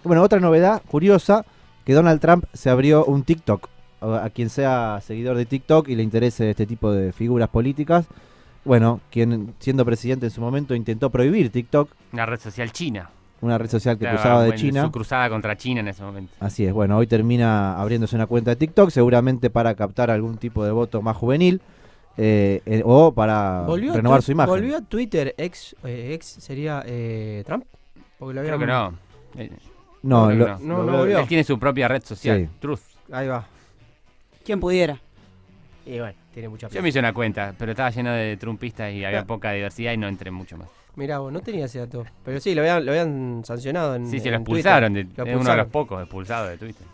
Bueno, otra novedad curiosa, que Donald Trump se abrió un TikTok. A quien sea seguidor de TikTok y le interese este tipo de figuras políticas, bueno, quien siendo presidente en su momento intentó prohibir TikTok. Una red social china. Una red social que cruzaba de China. Su cruzada contra China en ese momento. Así es, bueno, hoy termina abriéndose una cuenta de TikTok, seguramente para captar algún tipo de voto más juvenil o para renovar su imagen. ¿Volvió a Twitter ex sería Trump? Porque creo que no. No, no volvió. Él tiene su propia red social, sí. Truth. Ahí va. ¿Quién pudiera? Y bueno, tiene mucha plata. Yo me hice una cuenta, pero estaba lleno de trumpistas y había poca diversidad y no entré mucho más. Mirá vos, no tenía ese dato. Pero sí, lo habían sancionado en Sí, en lo expulsaron. Es Twitter. uno de los pocos expulsados de Twitter.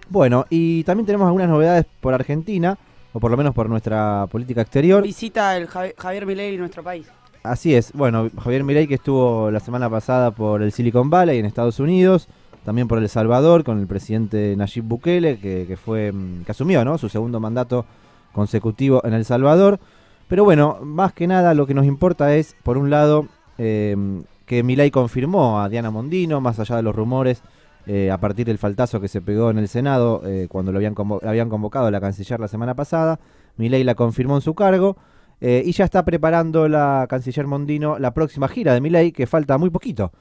Bueno, y también tenemos algunas novedades por Argentina, o por lo menos por nuestra política exterior. Visita el Javier Milei en nuestro país. Así es, bueno, Javier Milei, que estuvo la semana pasada por el Silicon Valley en Estados Unidos, también por El Salvador con el presidente Nayib Bukele, que asumió, ¿no?, su segundo mandato consecutivo en El Salvador. Pero bueno, más que nada lo que nos importa es, por un lado, que Milei confirmó a Diana Mondino, más allá de los rumores, a partir del faltazo que se pegó en el Senado cuando lo habían convocado a la canciller la semana pasada. Milei la confirmó en su cargo y ya está preparando la canciller Mondino la próxima gira de Milei, que falta muy poquito.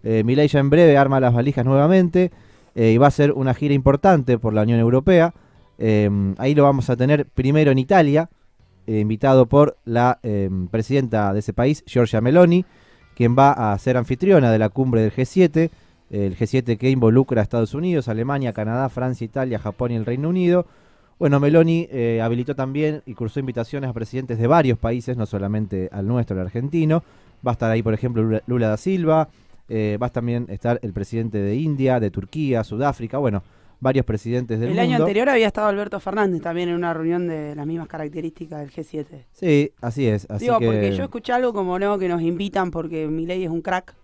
Milei ya en breve arma las valijas nuevamente y va a ser una gira importante por la Unión Europea. Ahí lo vamos a tener primero en Italia, invitado por la presidenta de ese país, Giorgia Meloni, quien va a ser anfitriona de la cumbre del G7, el G7 que involucra a Estados Unidos, Alemania, Canadá, Francia, Italia, Japón y el Reino Unido. Bueno, Meloni habilitó también y cursó invitaciones a presidentes de varios países, no solamente al nuestro, el argentino. Va a estar ahí, por ejemplo, Lula da Silva, va a también estar el presidente de India, de Turquía, Sudáfrica, bueno, varios presidentes del mundo. El año anterior había estado Alberto Fernández también en una reunión de las mismas características del G7. Sí, así es. Digo, porque yo escuché algo como no, que nos invitan porque Milei es un crack,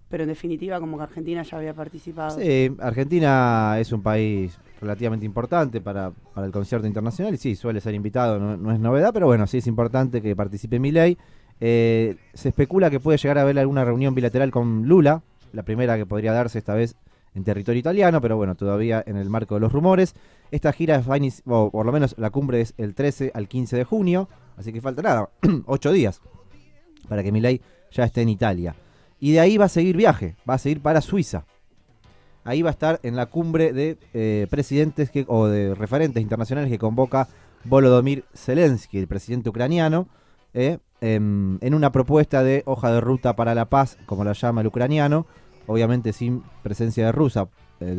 pero en definitiva como que Argentina ya había participado. Sí, Argentina es un país relativamente importante para el concierto internacional y sí, suele ser invitado, no es novedad, pero bueno, sí es importante que participe Milei. Se especula que puede llegar a haber alguna reunión bilateral con Lula, la primera que podría darse esta vez en territorio italiano, pero bueno, todavía en el marco de los rumores. Esta gira va o por lo menos la cumbre es el 13 al 15 de junio, así que falta nada, 8 días para que Milei ya esté en Italia. Y de ahí va a seguir viaje, va a seguir para Suiza. Ahí va a estar en la cumbre de presidentes o de referentes internacionales que convoca Volodymyr Zelensky, el presidente ucraniano, en una propuesta de hoja de ruta para la paz, como la llama el ucraniano, obviamente sin presencia de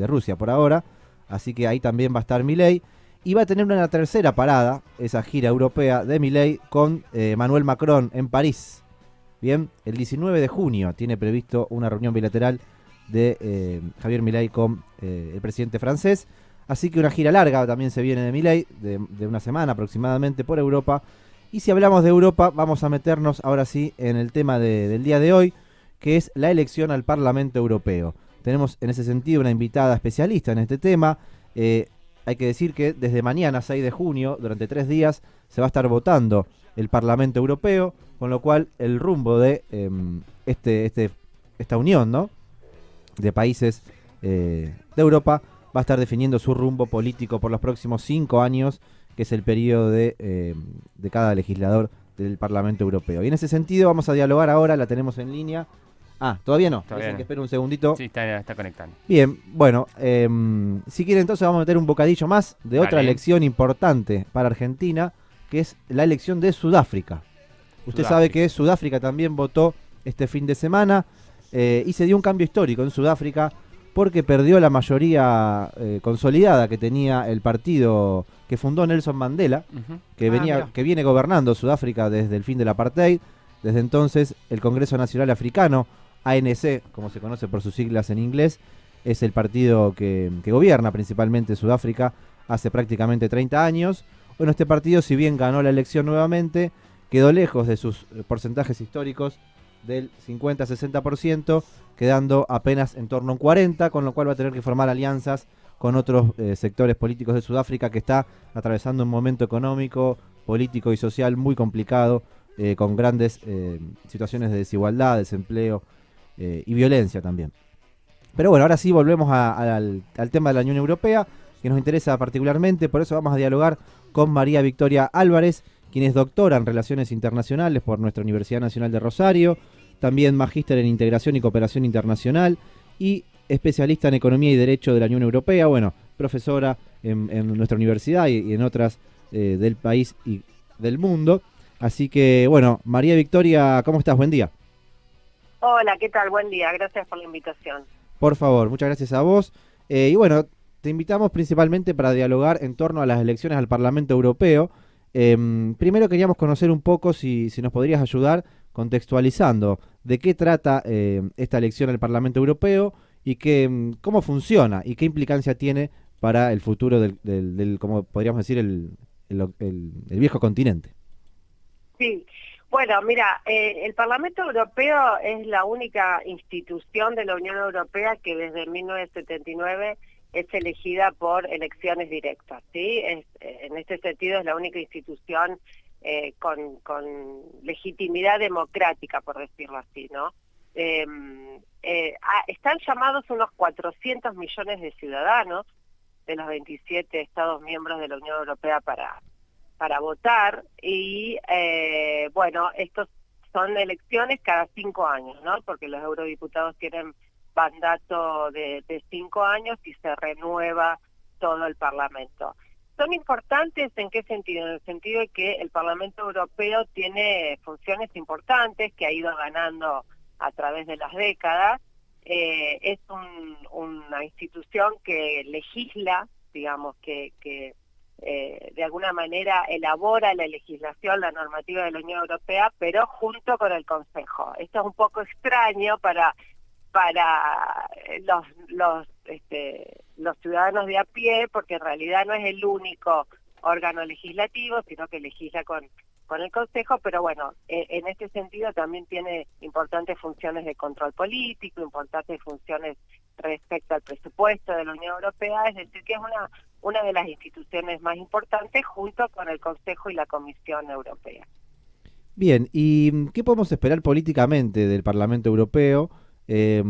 Rusia por ahora, así que ahí también va a estar Milei, y va a tener una tercera parada, esa gira europea de Milei, con Emmanuel Macron en París. Bien, el 19 de junio tiene previsto una reunión bilateral de Javier Milei con el presidente francés, así que una gira larga también se viene de Milei, de una semana aproximadamente por Europa. Y si hablamos de Europa, vamos a meternos ahora sí en el tema del día de hoy, que es la elección al Parlamento Europeo. Tenemos en ese sentido una invitada especialista en este tema. Hay que decir que desde mañana 6 de junio, durante 3 días, se va a estar votando el Parlamento Europeo, con lo cual el rumbo de esta unión, ¿no?, de países de Europa va a estar definiendo su rumbo político por los próximos 5 años, que es el periodo de cada legislador del Parlamento Europeo. Y en ese sentido vamos a dialogar ahora, la tenemos en línea. ¿Todavía no? Dicen que espere un segundito. Sí, está conectando. Bien, bueno, si quieren entonces vamos a meter un bocadillo más de otra elección importante para Argentina, que es la elección de Sudáfrica. Usted sabe que Sudáfrica también votó este fin de semana y se dio un cambio histórico en Sudáfrica porque perdió la mayoría consolidada que tenía el partido que fundó Nelson Mandela, que viene gobernando Sudáfrica desde el fin del apartheid. Desde entonces el Congreso Nacional Africano, ANC, como se conoce por sus siglas en inglés, es el partido que gobierna principalmente Sudáfrica hace prácticamente 30 años. Bueno, este partido, si bien ganó la elección nuevamente, quedó lejos de sus porcentajes históricos del 50-60%, quedando apenas en torno a un 40%, con lo cual va a tener que formar alianzas con otros sectores políticos de Sudáfrica, que está atravesando un momento económico, político y social muy complicado, con grandes situaciones de desigualdad, desempleo y violencia también. Pero bueno, ahora sí volvemos al tema de la Unión Europea, que nos interesa particularmente, por eso vamos a dialogar con María Victoria Álvarez, quien es doctora en Relaciones Internacionales por nuestra Universidad Nacional de Rosario, también magíster en Integración y Cooperación Internacional y especialista en Economía y Derecho de la Unión Europea, bueno, profesora en nuestra universidad y en otras del país y del mundo. Así que, bueno, María Victoria, ¿cómo estás? Buen día. Hola, ¿qué tal? Buen día, gracias por la invitación. Por favor, muchas gracias a vos. Y bueno, te invitamos principalmente para dialogar en torno a las elecciones al Parlamento Europeo. Primero queríamos conocer un poco, si nos podrías ayudar contextualizando de qué trata esta elección al Parlamento Europeo y cómo funciona y qué implicancia tiene para el futuro del como podríamos decir, el viejo continente. Sí, bueno, mira, el Parlamento Europeo es la única institución de la Unión Europea que desde 1979 es elegida por elecciones directas, ¿sí? En este sentido es la única institución con legitimidad democrática, por decirlo así, ¿no? Están llamados unos 400 millones de ciudadanos de los 27 Estados miembros de la Unión Europea para votar y, bueno, estos son elecciones cada 5 años, ¿no? Porque los eurodiputados tienen mandato de 5 años y se renueva todo el Parlamento. ¿Son importantes en qué sentido? En el sentido de que el Parlamento Europeo tiene funciones importantes que ha ido ganando a través de las décadas. Es una institución que legisla, digamos, que de alguna manera elabora la legislación, la normativa de la Unión Europea, pero junto con el Consejo. Esto es un poco extraño para los ciudadanos de a pie, porque en realidad no es el único órgano legislativo, sino que legisla con el Consejo, pero bueno, en este sentido también tiene importantes funciones de control político, importantes funciones respecto al presupuesto de la Unión Europea, es decir, que es una de las instituciones más importantes junto con el Consejo y la Comisión Europea. Bien, ¿y qué podemos esperar políticamente del Parlamento Europeo?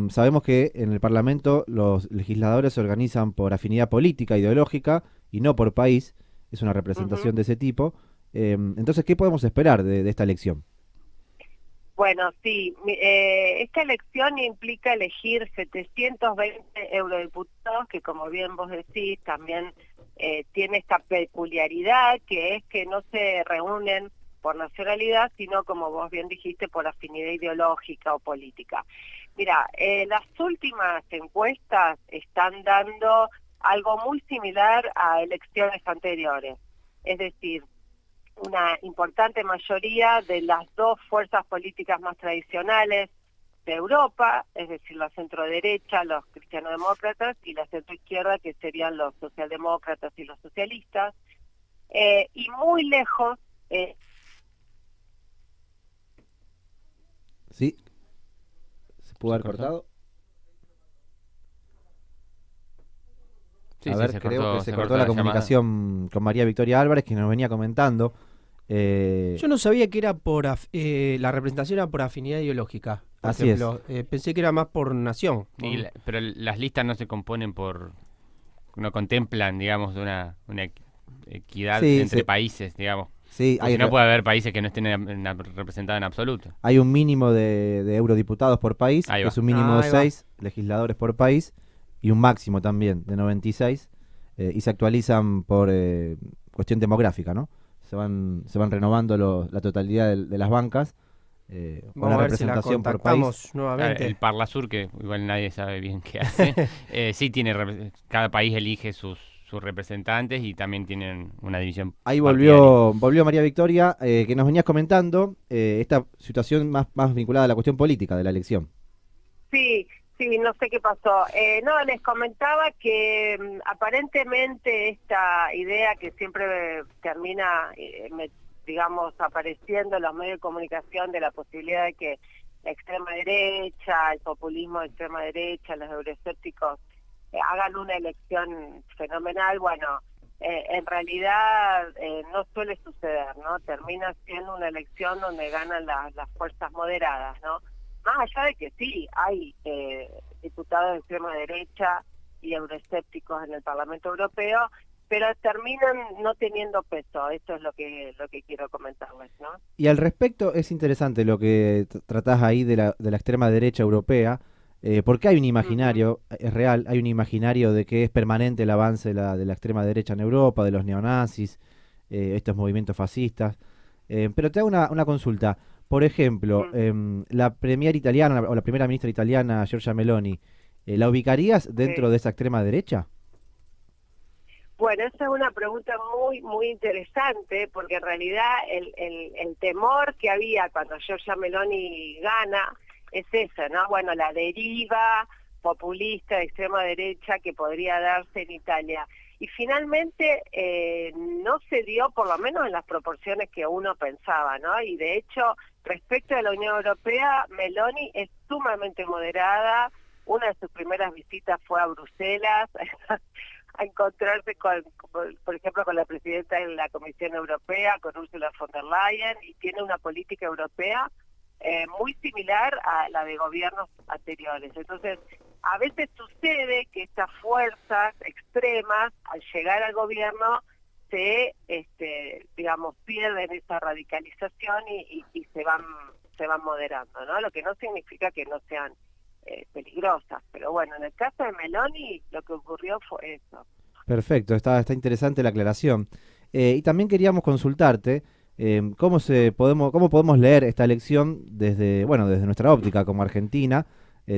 Sabemos que en el Parlamento los legisladores se organizan por afinidad política, ideológica y no por país, es una representación de ese tipo. Entonces, ¿qué podemos esperar de esta elección? Bueno, sí, esta elección implica elegir 720 eurodiputados, que como bien vos decís, también tiene esta peculiaridad, que es que no se reúnen por nacionalidad, sino, como vos bien dijiste, por afinidad ideológica o política. Mira, las últimas encuestas están dando algo muy similar a elecciones anteriores, es decir, una importante mayoría de las dos fuerzas políticas más tradicionales de Europa, es decir, la centroderecha, los cristianodemócratas, y la centroizquierda, que serían los socialdemócratas y los socialistas, y muy lejos... ¿Sí? ¿Se pudo haber cortado? Sí, a sí, ver, se creo cortó- que se se cortó cortó la la llamada. comunicación con María Victoria Álvarez, que nos venía comentando. Yo no sabía que era la representación era por afinidad ideológica. Por Así ejemplo, pensé que era más por nación. Pero las listas no se componen no contemplan, digamos, una equidad Sí, entre países, digamos. Sí, Porque no puede haber países que no estén representados en absoluto. hay un mínimo de eurodiputados por país, Ahí que va. es un mínimo de Ahí va. 6 legisladores por país, y un máximo también de 96, y se actualizan por cuestión demográfica, ¿no? Se van renovando la totalidad de las bancas, con Vamos la a ver si la representación por país. contactamos nuevamente. El Parlasur, que igual nadie sabe bien qué hace, sí tiene, cada país elige sus representantes y también tienen una división Ahí partidaria. volvió María Victoria, que nos venías comentando esta situación más vinculada a la cuestión política de la elección. Sí, no sé qué pasó. No, les comentaba que aparentemente esta idea que siempre termina, digamos, apareciendo en los medios de comunicación de la posibilidad de que la extrema derecha, el populismo de extrema derecha, los euroescépticos hagan una elección fenomenal, bueno, en realidad no suele suceder, ¿no? Termina siendo una elección donde ganan las fuerzas moderadas, ¿no? Más allá de que sí, hay diputados de extrema derecha y euroescépticos en el Parlamento Europeo, pero terminan no teniendo peso. Esto es lo que quiero comentarles, ¿no? Y al respecto es interesante lo que tratás ahí de la extrema derecha europea, porque hay un imaginario, es real, hay un imaginario de que es permanente el avance de la extrema derecha en Europa, de los neonazis, estos movimientos fascistas. Pero te hago una consulta. Por ejemplo, la premier italiana o la primera ministra italiana, Giorgia Meloni, ¿la ubicarías dentro de esa extrema derecha? Bueno, esa es una pregunta muy, muy interesante, porque en realidad el temor que había cuando Giorgia Meloni gana es esa, ¿no? Bueno, la deriva populista de extrema derecha que podría darse en Italia. Y finalmente no se dio, por lo menos en las proporciones que uno pensaba, ¿no? Y de hecho, respecto a la Unión Europea, Meloni es sumamente moderada. Una de sus primeras visitas fue a Bruselas, a encontrarse por ejemplo, con la presidenta de la Comisión Europea, con Ursula von der Leyen, y tiene una política europea muy similar a la de gobiernos anteriores. Entonces, a veces sucede que estas fuerzas extremas, al llegar al gobierno, digamos, pierden esa radicalización y se van moderando, ¿no? Lo que no significa que no sean peligrosas, pero bueno, en el caso de Meloni lo que ocurrió fue eso. Perfecto, está interesante la aclaración. Y también queríamos consultarte cómo podemos leer esta elección desde nuestra óptica como Argentina,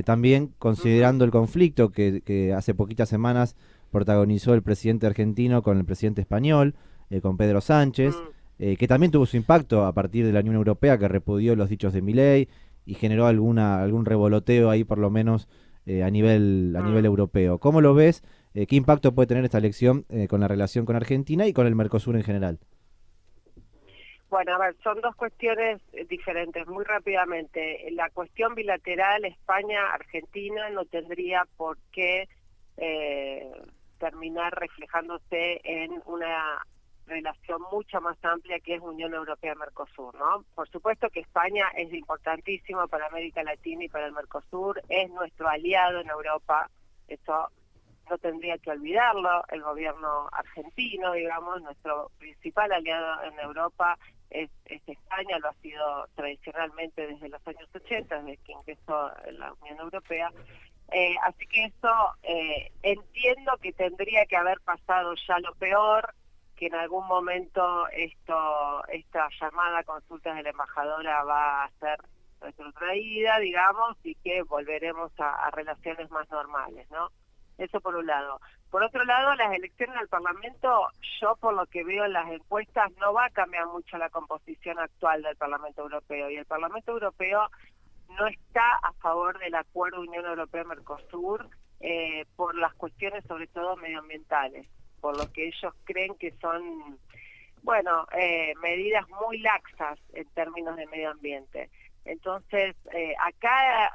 también considerando el conflicto que hace poquitas semanas protagonizó el presidente argentino con el presidente español, con Pedro Sánchez, que también tuvo su impacto a partir de la Unión Europea, que repudió los dichos de Milei y generó algún revoloteo ahí por lo menos a nivel europeo. ¿Cómo lo ves? ¿Qué impacto puede tener esta elección con la relación con Argentina y con el Mercosur en general? Bueno, a ver, son dos cuestiones diferentes. Muy rápidamente, la cuestión bilateral España-Argentina no tendría por qué terminar reflejándose en una relación mucho más amplia que es Unión Europea-Mercosur, ¿no? Por supuesto que España es importantísimo para América Latina y para el Mercosur, es nuestro aliado en Europa, eso no tendría que olvidarlo. El gobierno argentino, digamos, nuestro principal aliado en Europa es España, lo ha sido tradicionalmente desde los años 80, desde que ingresó en la Unión Europea. Así que eso entiendo que tendría que haber pasado ya lo peor, que en algún momento esta llamada consulta de la embajadora va a ser retrotraída, digamos, y que volveremos a relaciones más normales, ¿no? Eso por un lado. Por otro lado, las elecciones al Parlamento, yo por lo que veo en las encuestas, no va a cambiar mucho la composición actual del Parlamento Europeo. Y el Parlamento Europeo no está a favor del acuerdo Unión Europea-Mercosur por las cuestiones sobre todo medioambientales, por lo que ellos creen que son, medidas muy laxas en términos de medio ambiente. Entonces, acá,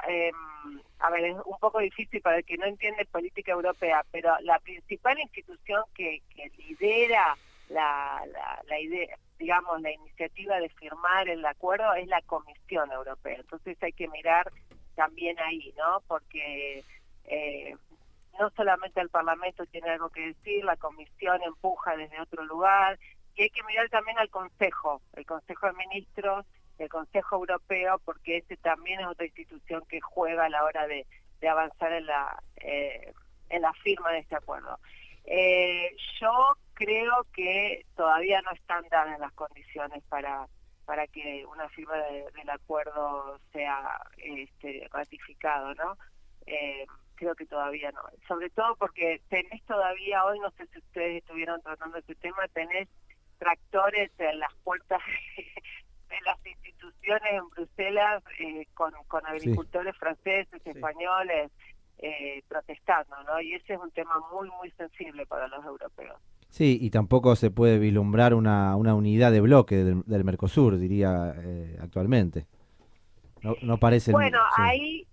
a ver, es un poco difícil para el que no entiende política europea, pero la principal institución que lidera la idea, digamos, la iniciativa de firmar el acuerdo es la Comisión Europea. Entonces hay que mirar también ahí, ¿no? Porque no solamente el Parlamento tiene algo que decir, la Comisión empuja desde otro lugar, y hay que mirar también al Consejo, el Consejo de Ministros, el Consejo Europeo, porque ese también es otra institución que juega a la hora de avanzar en la firma de este acuerdo. Yo creo que todavía no están dadas las condiciones para que una firma del acuerdo sea ratificado, ¿no? Creo que todavía no. Sobre todo porque tenés todavía, hoy no sé si ustedes estuvieron tratando este tema, tenés tractores en las puertas de las instituciones en Bruselas con agricultores franceses, españoles, protestando, ¿no? Y ese es un tema muy, muy sensible para los europeos. Sí, y tampoco se puede vislumbrar una unidad de bloque del Mercosur, diría actualmente. No parece... Bueno, sí. ahí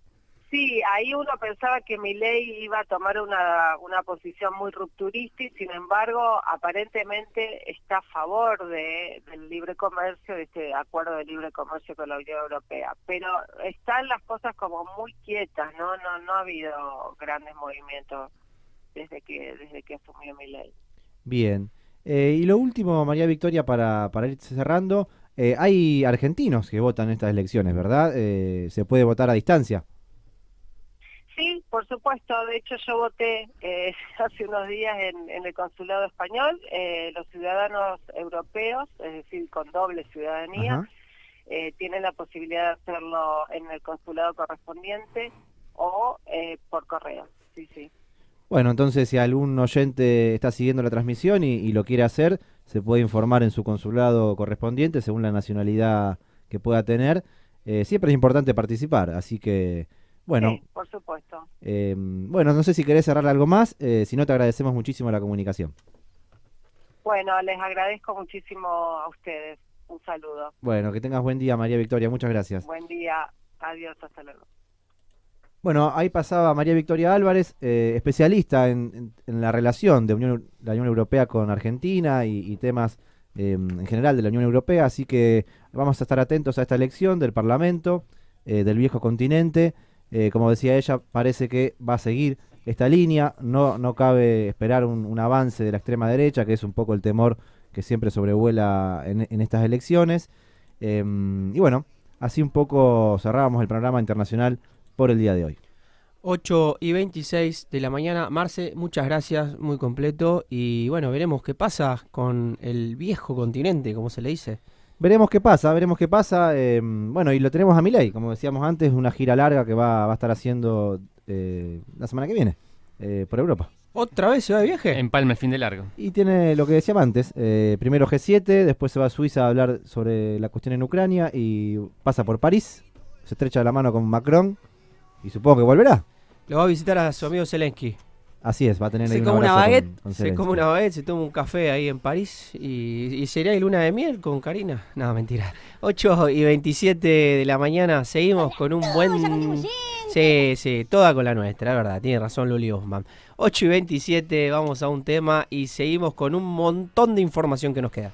Sí, ahí uno pensaba que Milei iba a tomar una posición muy rupturista y sin embargo aparentemente está a favor del libre comercio, de este acuerdo de libre comercio con la Unión Europea. Pero están las cosas como muy quietas, no ha habido grandes movimientos desde que asumió Milei. Bien. Y lo último, María Victoria, para ir cerrando, hay argentinos que votan en estas elecciones, ¿verdad? Se puede votar a distancia. Sí, por supuesto. De hecho, yo voté hace unos días en el consulado español. Los ciudadanos europeos, es decir, con doble ciudadanía, Ajá. tienen la posibilidad de hacerlo en el consulado correspondiente o por correo. Sí, sí. Bueno, entonces si algún oyente está siguiendo la transmisión y lo quiere hacer, se puede informar en su consulado correspondiente según la nacionalidad que pueda tener. Siempre es importante participar, así que, bueno, Sí, por supuesto. bueno, no sé si querés cerrar algo más, si no te agradecemos muchísimo la comunicación. Bueno, les agradezco muchísimo a ustedes. Un saludo. Bueno, que tengas buen día, María Victoria, muchas gracias. Buen día. Adiós, hasta luego. Bueno, ahí pasaba María Victoria Álvarez, especialista en la relación de la Unión Europea con Argentina y temas en general de la Unión Europea, así que vamos a estar atentos a esta elección del Parlamento del viejo continente. Como decía ella, parece que va a seguir esta línea, no cabe esperar un avance de la extrema derecha, que es un poco el temor que siempre sobrevuela en estas elecciones. Y bueno, así un poco cerrábamos el panorama internacional por el día de hoy. 8:26 de la mañana. Marce, muchas gracias, muy completo. Y bueno, veremos qué pasa con el viejo continente, como se le dice. Veremos qué pasa, veremos qué pasa. Bueno, y lo tenemos a Milei, como decíamos antes, una gira larga que va a estar haciendo la semana que viene por Europa. ¿Otra vez se va de viaje? Empalme el fin de largo. Y tiene lo que decíamos antes, primero G7, después se va a Suiza a hablar sobre la cuestión en Ucrania y pasa por París, se estrecha la mano con Macron y supongo que volverá. Lo va a visitar a su amigo Zelensky. Así es, va a tener ahí Se un come una abrazo baguette, con se Zelensky. come una baguette, se toma un café ahí en París y sería el luna de miel con Karina. No, mentira. 8:27 de la mañana, seguimos con un buen... Sí, toda con la nuestra, es verdad, tiene razón Luli Osman. 8:27, vamos a un tema y seguimos con un montón de información que nos queda.